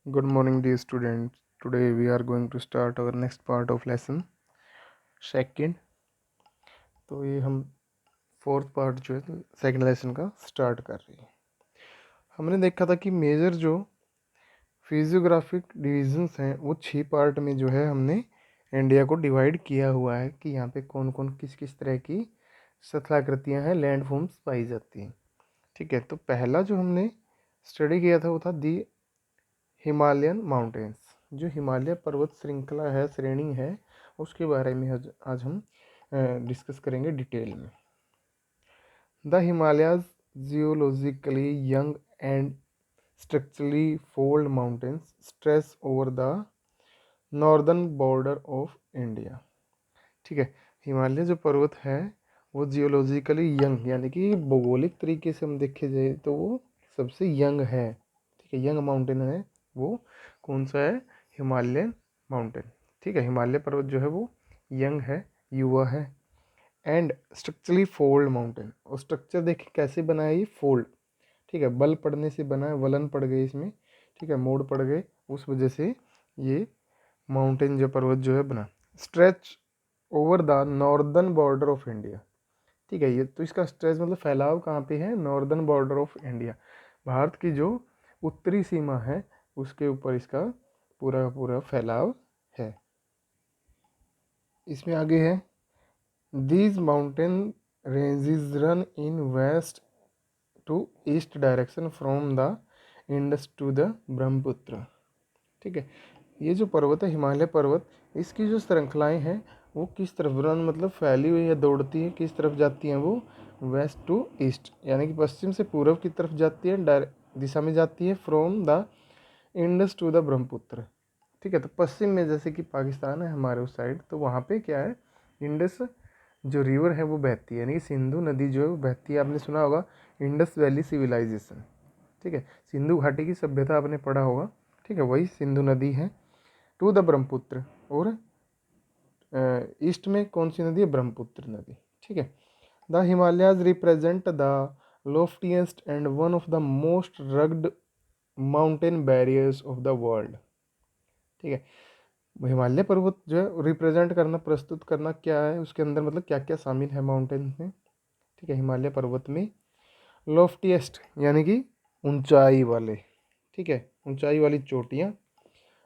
Good morning, dear students. Today we are going to start our next part of lesson second. तो ये हम fourth part जो है second lesson का start कर रही है। हमने देखा था कि मेजर जो फिजियोग्राफिक डिविजन्स हैं वो 6 पार्ट में जो है हमने इंडिया को डिवाइड किया हुआ है कि यहाँ पे कौन कौन किस किस तरह की स्थलाकृतियाँ हैं, लैंड फॉर्म्स पाई जाती हैं। ठीक है, तो पहला जो हमने स्टडी किया था वो था दी हिमालयन माउंटेन्स, जो हिमालय पर्वत श्रृंखला है, श्रेणी है, उसके बारे में आज हम डिस्कस करेंगे डिटेल में। The Himalayas geologically young and structurally fold mountains stress over the northern border of India. ठीक है, हिमालय जो पर्वत है वो जियोलॉजिकली यंग यानी कि भौगोलिक तरीके से हम देखे जाए तो वो सबसे यंग है। ठीक है, यंग माउंटेन है वो कौन सा है? Himalayan mountain. ठीक है, हिमालय पर्वत जो है वो यंग है, युवा है। एंड स्ट्रक्चरली फोल्ड माउंटेन, और स्ट्रक्चर देखिए कैसे बना है, ये फोल्ड। ठीक है, बल पड़ने से बना है, वलन पड़ गए इसमें। ठीक है, मोड़ पड़ गए, उस वजह से ये माउंटेन जो पर्वत जो है बना। Stretch over the northern border of India. ठीक है, ये तो इसका स्ट्रेच मतलब फैलाव कहाँ पे है? Northern border of India, Bharat की जो उत्तरी सीमा है उसके ऊपर इसका पूरा का पूरा फैलाव है। इसमें आगे है these mountain ranges run in west to east direction from the Indus to the Brahmaputra. ठीक है, ये जो पर्वत है हिमालय पर्वत, इसकी जो श्रृंखलाएं हैं वो किस तरफ रन मतलब फैली हुई है, दौड़ती है, किस तरफ जाती हैं? वो वेस्ट टू ईस्ट यानी कि पश्चिम से पूर्व की तरफ जाती है, दिशा में जाती है, from the Indus to the Brahmaputra. ठीक है, तो पश्चिम में जैसे कि पाकिस्तान है हमारे उस साइड, तो वहाँ पे क्या है? इंडस जो रिवर है वो बहती है, यानी कि सिंधु नदी जो है वो बहती है। आपने सुना होगा इंडस वैली सिविलाइजेशन। ठीक है, सिंधु घाटी की सभ्यता आपने पढ़ा होगा। ठीक है, वही सिंधु नदी है टू द ब्रह्मपुत्र, और ईस्ट में कौन सी नदी है? ब्रह्मपुत्र नदी। ठीक है, the Himalayas represent the loftiest and one of the most rugged mountain barriers of the world. ठीक है, हिमालय पर्वत जो है रिप्रेजेंट करना, प्रस्तुत करना क्या है उसके अंदर, मतलब क्या क्या शामिल है माउंटेन में। ठीक है, हिमालय पर्वत में लोफ्टीएस्ट यानी कि ऊंचाई वाले, ठीक है, ऊंचाई वाली चोटियाँ,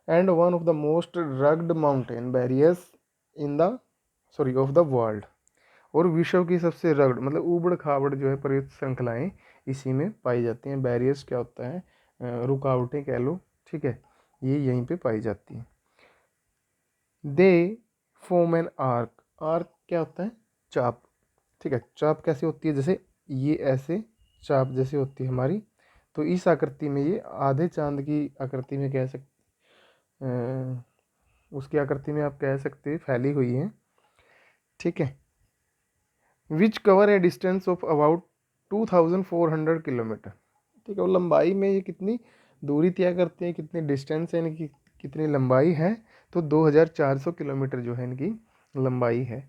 and one of the most rugged mountain barriers in the of the world, और विश्व की सबसे रग्ड मतलब ऊबड़ खाबड़ जो है पर्वत श्रृंखलाएँ इसी में पाई जाती हैं। बैरियर्स क्या होता है? रुकावटें कह लो। ठीक है, ये यहीं पे पाई जाती हैं। They form an arc, arc क्या होता है? चाप। ठीक है, चाप कैसे होती है? जैसे ये ऐसे चाप जैसे होती है हमारी, तो इस आकृति में ये आधे चांद की आकृति में कह सकते, उसकी आकृति में आप कह सकते हैं फैली हुई है। ठीक है, which cover a distance of about 2400 kilometre. ठीक है, वो लंबाई में ये कितनी दूरी तय करते हैं, कितनी डिस्टेंस है इनकी, कितनी लंबाई है? तो 2400 किलोमीटर जो है इनकी लंबाई है।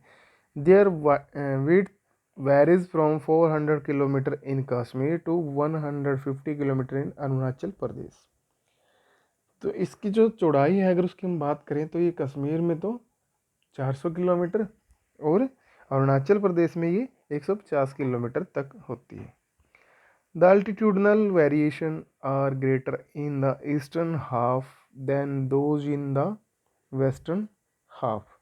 Their width varies from 400 kilometre in Kashmir to 150 kilometre in Arunachal Pradesh. तो इसकी जो चौड़ाई है अगर उसकी हम बात करें तो ये कश्मीर में तो 400 किलोमीटर, और अरुणाचल प्रदेश में ये 150 किलोमीटर तक होती है। The altitudinal variation are greater in the eastern half than those in the western half.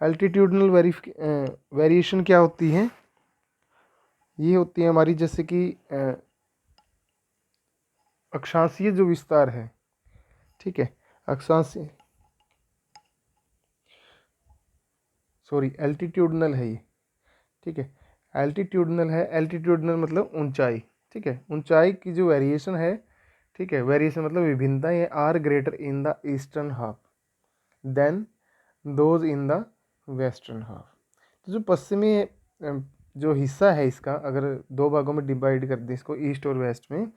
Altitudinal variation क्या होती है? ये होती है हमारी जैसे कि अक्षांशीय जो विस्तार है। ठीक है, अक्षांशीय एल्टीट्यूडनल है ये। ठीक है, एल्टीट्यूडनल है, एल्टीट्यूडनल मतलब ऊंचाई। ठीक है, ऊंचाई की जो वेरिएशन है, ठीक है, वेरिएशन मतलब विभिन्नता, ये are greater in the eastern half than those in the western half. तो जो पश्चिमी जो हिस्सा है इसका, अगर दो भागों में डिवाइड कर दें इसको, ईस्ट और वेस्ट में,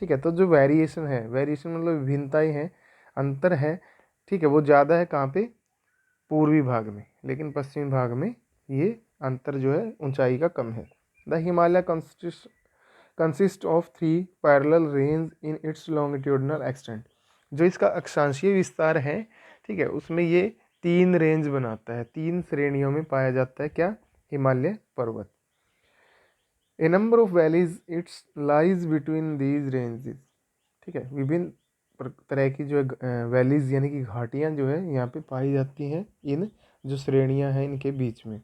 ठीक है, तो जो वेरिएशन है, वेरिएशन मतलब विभिन्नताएं हैं, अंतर है। ठीक है, वो ज़्यादा है कहाँ पे? पूर्वी भाग में, लेकिन पश्चिमी भाग में ये अंतर जो है ऊंचाई का कम है। The Himalaya consist of 3 parallel range in its longitudinal extent. जो इसका अक्षांशीय विस्तार है, ठीक है, उसमें ये 3 रेंज बनाता है, 3 श्रेणियों में पाया जाता है क्या, हिमालय पर्वत। A number of valleys it's lies between these ranges, ठीक है, विभिन्न तरह की जो है वैलीज यानी कि घाटियाँ जो है यहाँ पे पाई जाती हैं इन जो श्रेणियाँ हैं इनके बीच में।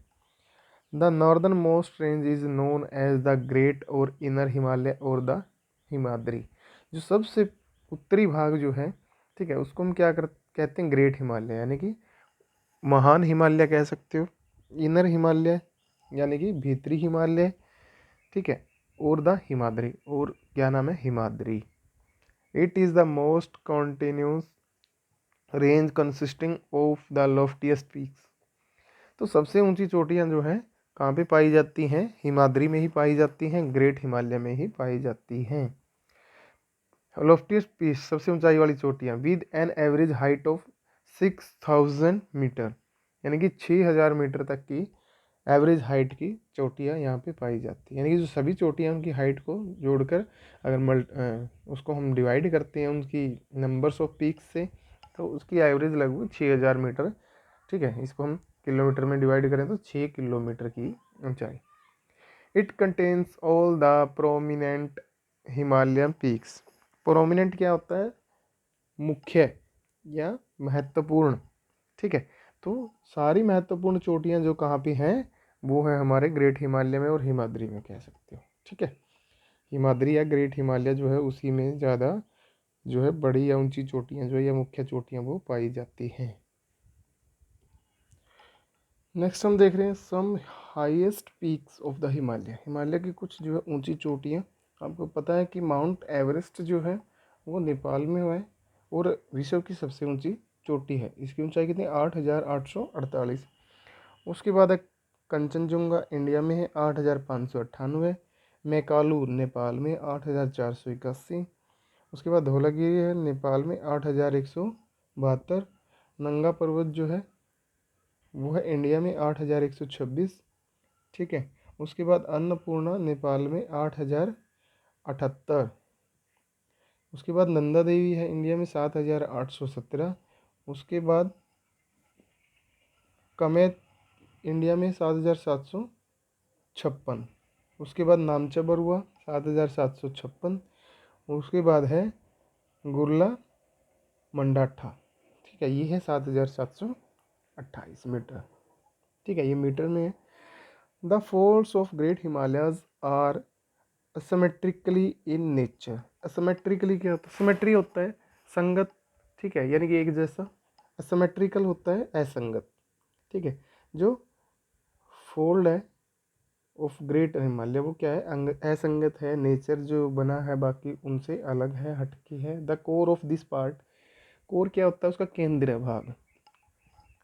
The northernmost range is known as the great और इनर हिमालय और द हिमाद्री। जो सबसे उत्तरी भाग जो है, ठीक है, उसको हम क्या कहते हैं, ग्रेट हिमालय यानी कि महान हिमालय कह सकते हो। इनर हिमालय यानी कि भीतरी हिमालय, ठीक है, और द हिमाद्री, और क्या नाम है, Himadri. It is the most continuous range consisting of the loftiest peaks. तो सबसे ऊंची चोटियां जो हैं कहाँ पे पाई जाती हैं, हिमाद्री में ही पाई जाती हैं, ग्रेट हिमालय में ही पाई जाती हैं। लॉफ्टीएस्ट पीक, सबसे ऊंचाई वाली चोटियां, with an average height of 6000 metre, यानी कि 6000 मीटर तक की एवरेज हाइट की चोटियां यहाँ पे पाई जाती हैं। यानी कि जो सभी चोटियां उनकी हाइट को जोड़कर अगर उसको हम डिवाइड करते हैं उनकी नंबर्स ऑफ पीक्स से, तो उसकी एवरेज लगभग 6000 मीटर, ठीक है। इसको हम किलोमीटर में डिवाइड करें तो 6 किलोमीटर की ऊंचाई। It contains all the prominent Himalayan peaks. Prominent क्या होता है, मुख्य या महत्वपूर्ण, ठीक है। तो सारी महत्वपूर्ण चोटियां जो कहाँ पे हैं, वो है हमारे ग्रेट हिमालय में और हिमाद्री में कह सकते हो, ठीक है। हिमाद्री या ग्रेट हिमालय जो है उसी में ज़्यादा जो है बड़ी या ऊंची चोटियां जो है या मुख्य चोटियां वो पाई जाती हैं। नेक्स्ट हम देख रहे हैं some highest peaks of the Himalaya. Himalaya की कुछ जो है ऊंची चोटियां। आपको पता है कि माउंट एवरेस्ट जो है वो नेपाल में है और विश्व की सबसे ऊंची चोटी है। इसकी ऊंचाई कितनी, 8848। उसके बाद है कंचनजुंगा, इंडिया में है 8598। मैकालू नेपाल में 8481। उसके बाद धौलागिरी है नेपाल में 8172। नंगा पर्वत जो है वो है इंडिया में 8126, ठीक है। उसके बाद अन्नपूर्णा नेपाल में 8078। उसके बाद नंदा देवी है इंडिया में 7817। उसके बाद कमेत इंडिया में 7756। उसके बाद नामचा बरुआ 7756। उसके बाद है गुरला मंडाठा, ठीक है, ये है 7728 मीटर, ठीक है, ये मीटर में है। The folds of great Himalayas are asymmetrically in nature. Asymmetrically क्या होता है, सिमेट्री होता है संगत, ठीक है, यानी कि एक जैसा। असमेट्रिकल होता है असंगत, ठीक है। जो फोल्ड है ऑफ ग्रेट हिमालय वो क्या है, असंगत है, नेचर जो बना है बाकी उनसे अलग है, हटकी है। The core of this part, core क्या होता है, उसका केंद्रीय भाग,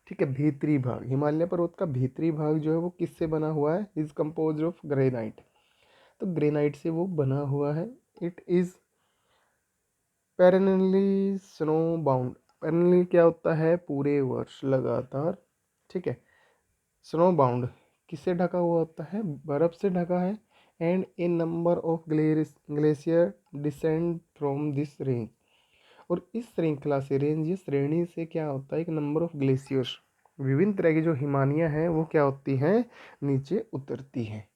ठीक है, भीतरी भाग। हिमालय पर्वत का भीतरी भाग जो है वो किससे बना हुआ है, इज कंपोज ऑफ ग्रेनाइट। तो ग्रेनाइट से वो बना हुआ है। It is perennially snow bound. Perennially क्या होता है, पूरे वर्ष लगातार, ठीक है। स्नो बाउंड किससे ढका हुआ होता है, बर्फ से ढका है। And A number of glacier descend from this range. और इस श्रृंखला से, रेंज ये श्रेणी से क्या होता है, एक नंबर ऑफ ग्लेशियर्स, विभिन्न तरह की जो हिमानियाँ हैं वो क्या होती हैं, नीचे उतरती हैं,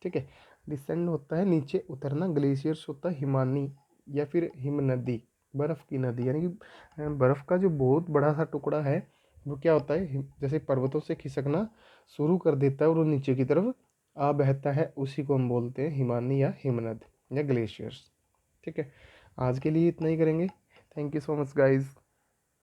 ठीक है। डिसेंड होता है नीचे उतरना, ग्लेशियर्स होता है हिमानी या फिर हिम नदी, बर्फ़ की नदी, यानी कि बर्फ़ का जो बहुत बड़ा सा टुकड़ा है वो क्या होता है, जैसे पर्वतों से खिसकना शुरू कर देता है और वो नीचे की तरफ आ बहता है, उसी को हम बोलते हैं हिमानी या हिमनद या ग्लेशियर्स, ठीक है। आज के लिए इतना ही करेंगे। Thank you so much guys.